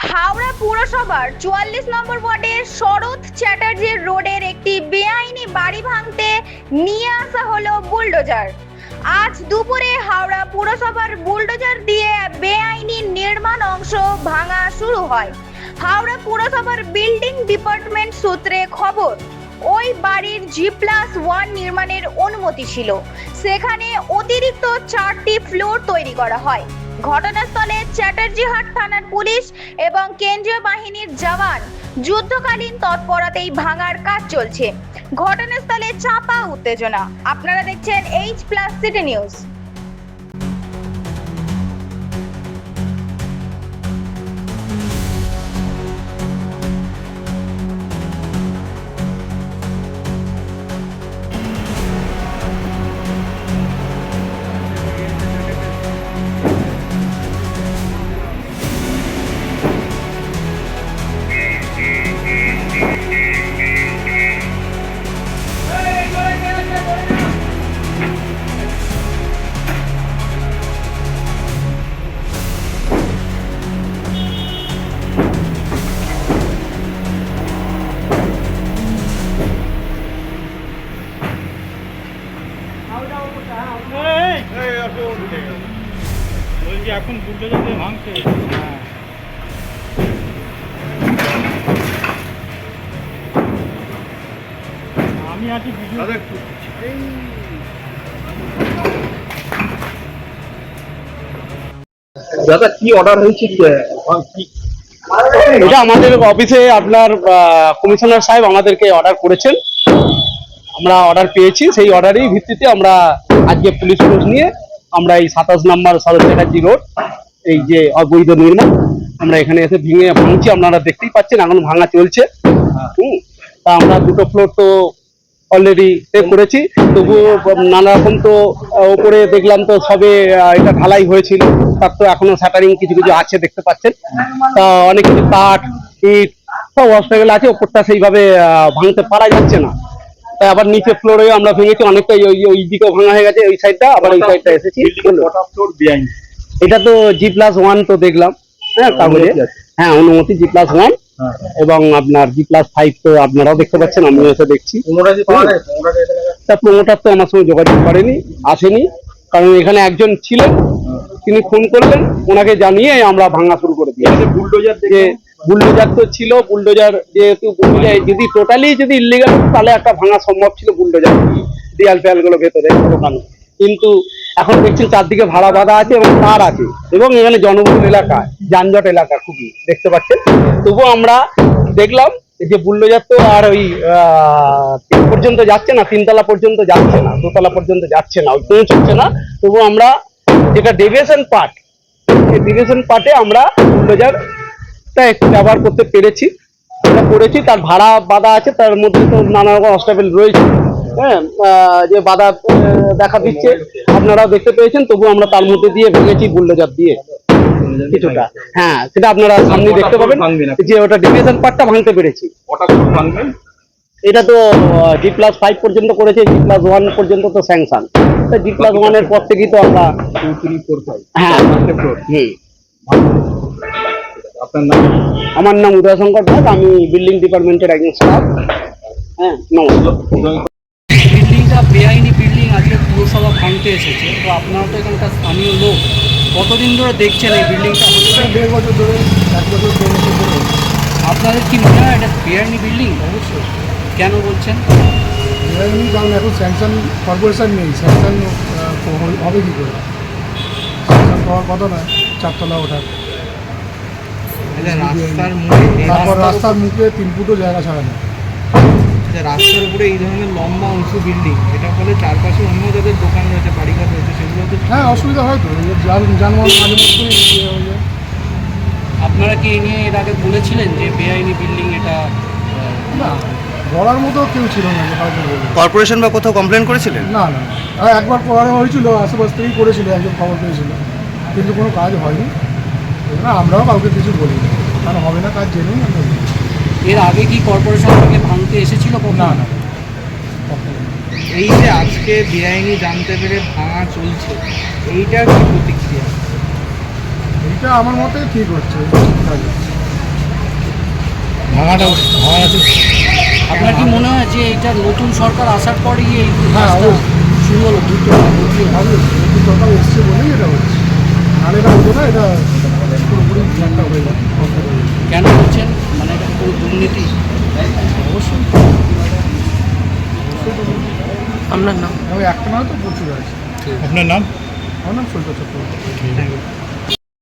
হাওড়া পুরসভার ৪৪ নম্বর ওয়ার্ডের শরৎ চ্যাটার্জি রোডের একটি বেআইনি বাড়ি ভাঙতে নিয়ে আসা হলো বুলডোজার। আজ দুপুরে হাওড়া পুরসভার বুলডোজার দিয়ে বেআইনি নির্মাণ অংশ ভাঙা শুরু হয়। হাওড়া পুরসভার বিল্ডিং ডিপার্টমেন্ট সূত্রে খবর, ওই বাড়ির G+1 নির্মাণের অনুমতি ছিল। সেখানে অতিরিক্ত 4টি ফ্লোর তৈরি করা হয়। ঘটনাস্থলে চ্যাটার্জিহাট থানার পুলিশ এবং কেন্দ্রীয় বাহিনীর জওয়ান যুদ্ধকালীন তৎপরতায় ভাঙার কাজ চলছে। ঘটনাস্থলে চাপা উত্তেজনা। আপনারা দেখছেন H+ সিটি নিউজ। এখন বুলডোজার দিয়ে ভাঙছে। আমি আছি ভিডিও। দাদা কি অর্ডার হয়েছে? এটা আমাদের অফিসে আপনার কমিশনার সাহেব আমাদেরকে অর্ডার করেছেন, আমরা অর্ডার পেয়েছি। সেই অর্ডারের ভিত্তিতে আমরা আজকে পুলিশ ফোর্স নিয়ে আমরা এই 27 নম্বর শরৎ চ্যাটার্জি রোড, এই যে অবৈধ নির্মাণ, আমরা এখানে এসে ভাঙছি। আপনারা দেখতেই পাচ্ছেন এখন ভাঙা চলছে। তা আমরা 2টো ফ্লোর তো অলরেডি করেছি, তবুও নানা রকম তো ওপরে দেখলাম তো সবে এটা ঢালাই হয়েছিল, তার তো এখনো শাটারিং কিছু কিছু আছে দেখতে পাচ্ছেন। তা অনেক কিছু কাঠ ইট সব অবস্ট্রাগল আছে, ওপরটা সেইভাবে ভাঙতে পারা যাচ্ছে না। তাই আবার নিচে ফ্লোরে আমরা ভেঙেছি অনেকটা, ওই দিকেও ভাঙা হয়ে গেছে, ওই সাইডটা আবার ওই সাইডটা এসেছি। এটা তো G+1 তো দেখলাম, হ্যাঁ কাগজে, হ্যাঁ অনুমতি G+1 এবং আপনার G+5 তো আপনারাও দেখতে পাচ্ছেন, আমিও এসে দেখছি। তা প্রমোটার তো আমার সঙ্গে যোগাযোগ করেনি, আসেনি, কারণ এখানে একজন ছিলেন, তিনি ফোন করলেন, ওনাকে জানিয়ে আমরা ভাঙা শুরু করে দিয়েছি। বুলডোজার তো ছিল, বুলডোজার যেহেতু যদি টোটালি যদি ইলিগাল তাহলে একটা ভাঙা সম্ভব ছিল বুলডোজার দেয়াল ফেয়াল গুলো ভেতরে ঢোকানো, কিন্তু এখন দেখছেন চারদিকে ভাড়া বাঁধা আছে এবং তার আছে, এবং এখানে জনবহুল এলাকা, যানজট এলাকা খুবই দেখতে পাচ্ছেন। তবুও আমরা দেখলাম যে বুলডোজার তো আর ওই পর্যন্ত যাচ্ছে না, 3তলা পর্যন্ত যাচ্ছে না, 2তলা পর্যন্ত যাচ্ছে না, ওই পৌঁছচ্ছে না। তবুও আমরা যেটা ডেভিয়েশন পার্ট, এই ডেভিয়েশন পার্টে আমরা বুলডোজারটা একটু ব্যবহার করতে পেরেছি, এটা করেছি। তার ভাড়া বাঁধা আছে, তার মধ্যে তো নানা রকম অবস্ট্রাগল রয়েছে, হ্যাঁ, যে বাধা দেখা দিচ্ছে আপনারাও দেখতে পেয়েছেন। তবু আমরা তার মধ্যে দিয়ে ভেঙেছি বুলডোজার দিয়ে কিছুটা, হ্যাঁ সেটা আপনারা সামনে দেখতে পাবেন যে ওটা ডিভিশন পার্টটা ভাঙতে পেরেছি। এটা তো G+5 পর্যন্ত করেছে, G+1 পর্যন্ত তো স্যাংশন, G+1 এর পর থেকেই তো আমরা 2, 3, 4, 5, হ্যাঁ। আপনার নাম? আমার নাম উদয়শঙ্কর দাস, আমি বিল্ডিং ডিপার্টমেন্টের একজন স্টাফ। হ্যাঁ, নমস্কার। বিল্ডিংটা বেআইনি বিল্ডিং আজকে পুরসভা ভাঙতে এসেছে, তো আপনারা তো এখানকার স্থানীয় লোক, কতদিন ধরে দেখছেন এই বিল্ডিংটা? 1.5 বছর ধরে, 1 বছর 2 বছর ধরে। আপনাদের কি মনে হয় এটা বেআইনি বিল্ডিং? অবশ্যই। কেন বলছেন বেআইনি? কারণ এখন স্যাংশন কর্পোরেশন নেই, স্যাংশন হবে কী করে? স্যাংশন পাওয়ার কথা নয় 4তলা ওঠার। রাস্তার মুখে, তারপর রাস্তার মুখে 3 ফুটও জায়গা ছাড়া নেই। রাস্তার উপরে এই ধরনের লম্বা উঁচু বিল্ডিং, এটা ফলে চারপাশে অন্য যাদের দোকান রয়েছে, বাড়িঘর রয়েছে, সেগুলো তো হ্যাঁ অসুবিধা হয় তো, যানবাহন মাঝে মধ্যেই ইয়ে হয়ে যায়। আপনারা কি এই নিয়ে এর আগে বলেছিলেন যে বেআইনি বিল্ডিং এটা? না, বলার মতো কেউ ছিল না যে হয়তো বলবে। কর্পোরেশন বা কোথাও কমপ্লেন করেছিলেন? না না, একবার পড়ানো হয়েছিল, আশেপাশ থেকেই করেছিল, একজন খবর পেয়েছিল, কিন্তু কোনো কাজ হয়নি। না আমরাও কাউকে কিছু বলিনি, কারণ হবে না কাজ জেনেই আমরা। এর আগে কি কর্পোরেশন থেকে ভাঙতে এসেছিল? না না, এই যে আজকে বেআইনি জানতে পেরে ভাঙা চলছে, এইটার কি প্রতিক্রিয়া? এইটা আমার মতে ঠিক হচ্ছে। আপনার কি মনে হয় যে এটা নতুন সরকার আসার পরেই এই হ্যাঁ, কাজটা অবশ্যই। শুরু হলো দ্রুত হবে নতুন সরকার এসছে বলেই এটা হচ্ছে, নাহলে এটা হতো না, এটা পুরোপুরি একটা হয়ে যাবে। কেন হচ্ছেন মানে এটা পুরো দুর্নীতি? অবশ্যই আপনার নাম? একটা না তো প্রচুর আছে। আপনার নাম? আমার নাম সৈকত চক্রবর্তী।